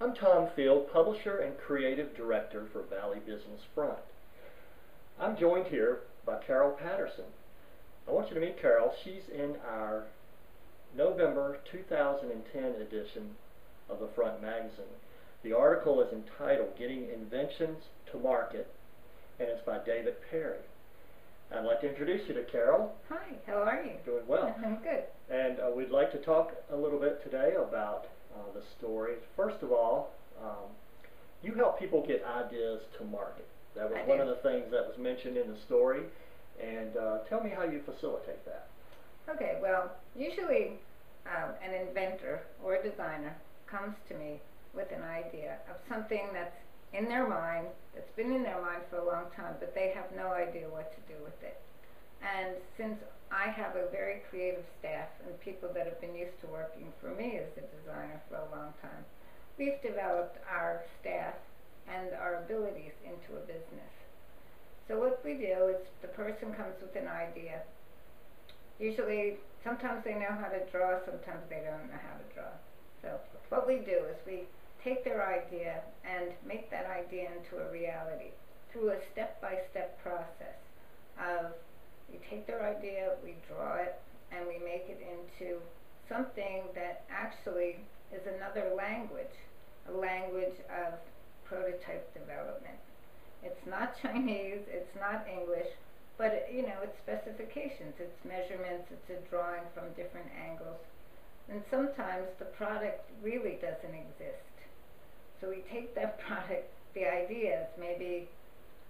I'm Tom Field, Publisher and Creative Director for Valley Business Front. I'm joined here by Carol Patterson. I want you to meet Carol. She's in our November 2010 edition of the Front magazine. The article is entitled Getting Inventions to Market, and it's by David Perry. I'd like to introduce you to Carol. Hi, how are you? Doing well. I'm good. And we'd like to talk a little bit today about the story. First of all, you help people get ideas to market. That was one of the things that was mentioned in the story. And tell me how you facilitate that. Okay, well, usually an inventor or a designer comes to me with an idea of something that's in their mind, that's been in their mind for a long time, but they have no idea what to do with it. And since I have a very creative staff and people that have been used to working for me as a designer for a long time, we've developed our staff and our abilities into a business. So what we do is the person comes with an idea. Usually, sometimes they know how to draw, sometimes they don't know how to draw. So what we do is we take their idea and make that idea into a reality through a step-by-step process of we take their idea, we draw it, and we make it into something that actually is another language, a language of prototype development. It's not Chinese, it's not English, but it's specifications, it's measurements, it's a drawing from different angles. And sometimes the product really doesn't exist. So we take that product, the ideas, maybe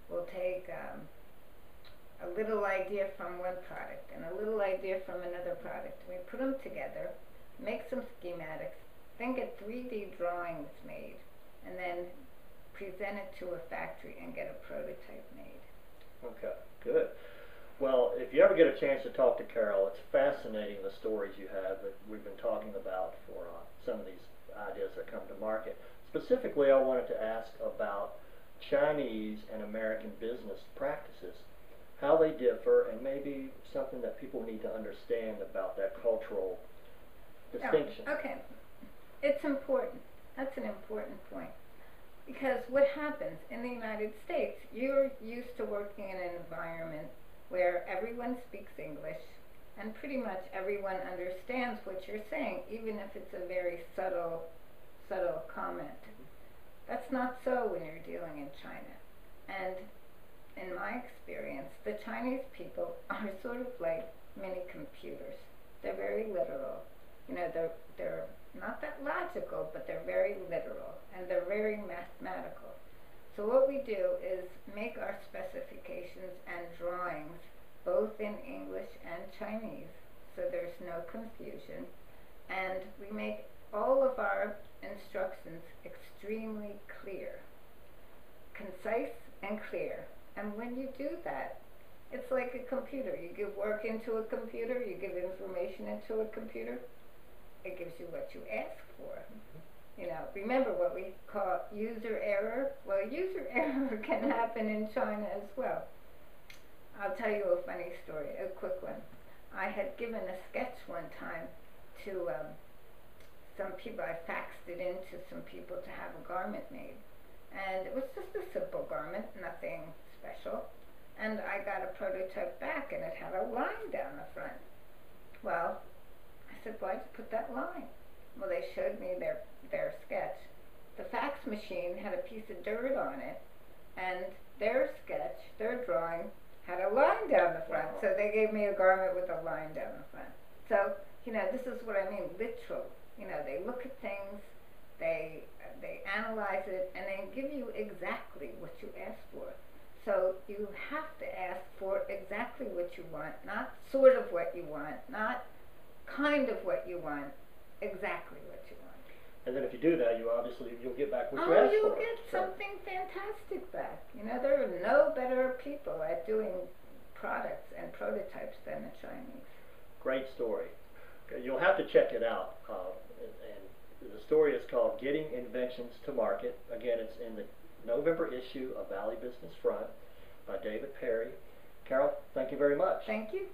we'll take a little idea from one product and a little idea from another product. We put them together, make some schematics, then get 3D drawings made, and then present it to a factory and get a prototype made. Okay, good. Well, if you ever get a chance to talk to Carol, it's fascinating the stories you have that we've been talking about for some of these ideas that come to market. Specifically, I wanted to ask about Chinese and American business practices, how they differ, and maybe something that people need to understand about that cultural distinction. Oh, okay. It's important. That's an important point. Because what happens in the United States, you're used to working in an environment where everyone speaks English and pretty much everyone understands what you're saying, even if it's a very subtle comment. That's not so when you're dealing in China. And in my experience, the Chinese people are sort of like mini computers. They're very literal. They're not that logical, but they're very literal, and they're very mathematical. So what we do is make our specifications and drawings both in English and Chinese, so there's no confusion, and we make all of our instructions extremely clear, concise and clear. And when you do that, it's like a computer. You give work into a computer, you give information into a computer, it gives you what you ask for. Remember what we call user error? Well, user error can happen in China as well. I'll tell you a funny story, a quick one. I had given a sketch one time to some people. I faxed it in to some people to have a garment made. And it was just a simple garment, nothing special. And I got a prototype back, and it had a line down the front. Well, I said, why'd you put that line? Well, they showed me their sketch. The fax machine had a piece of dirt on it, and their sketch, their drawing, had a line down the front. So they gave me a garment with a line down the front. So, this is what I mean, literal. They look at things, they analyze it, and they give you exactly what you ask for. So you have to ask for exactly what you want, not sort of what you want, not kind of what you want, exactly what you want. And then if you do that, you'll get back what you Oh, asked you'll for. get something fantastic back. There are no better people at doing products and prototypes than the Chinese. Great story. Okay, you'll have to check it out. And the story is called Getting Inventions to Market. Again, it's in the November issue of Valley Business Front by David Perry. Carol, thank you very much. Thank you.